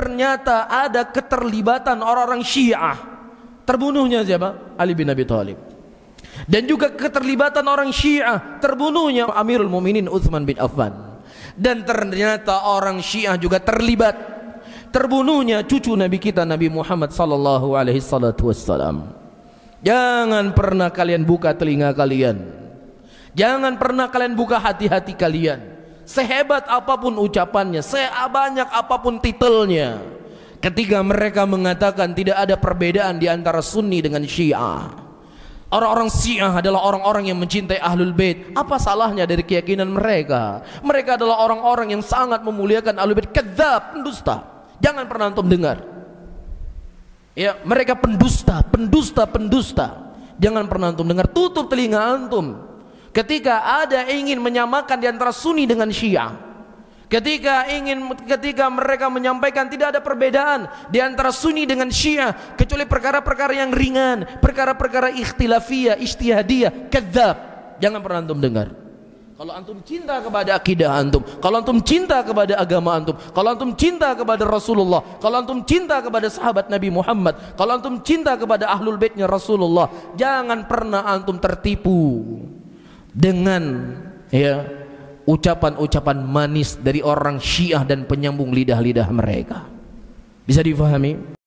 ternyata ada keterlibatan orang-orang Syiah. Terbunuhnya siapa? Ali bin Abi Thalib. Dan juga keterlibatan orang Syiah, terbunuhnya Amirul Mukminin Utsman bin Affan. Dan ternyata orang Syiah juga terlibat, terbunuhnya cucu Nabi kita Nabi Muhammad sallallahu alaihi wasallam. Jangan pernah kalian buka telinga kalian, jangan pernah kalian buka hati-hati kalian. Sehebat apapun ucapannya, sebanyak apapun titelnya, ketika mereka mengatakan tidak ada perbedaan di antara Sunni dengan Syiah. Orang-orang Syiah adalah orang-orang yang mencintai Ahlul Bait. Apa salahnya dari keyakinan mereka? Mereka adalah orang-orang yang sangat memuliakan Ahlul Bait. Kadzab, pendusta. Jangan pernah antum dengar. Ya, mereka pendusta, pendusta. Jangan pernah antum dengar. Tutup telinga antum ketika ada ingin menyamakan di antara Sunni dengan Syiah. Ketika mereka menyampaikan tidak ada perbedaan di antara Sunni dengan Syiah kecuali perkara-perkara yang ringan, perkara-perkara ikhtilafiyah, ijtihadiyah. Kadzab. Jangan pernah antum dengar. Kalau antum cinta kepada akidah antum, kalau antum cinta kepada agama antum, kalau antum cinta kepada Rasulullah, kalau antum cinta kepada sahabat Nabi Muhammad, kalau antum cinta kepada Ahlul Baitnya Rasulullah, jangan pernah antum tertipu dengan ucapan-ucapan manis dari orang Syiah dan penyambung lidah-lidah mereka. Bisa difahami?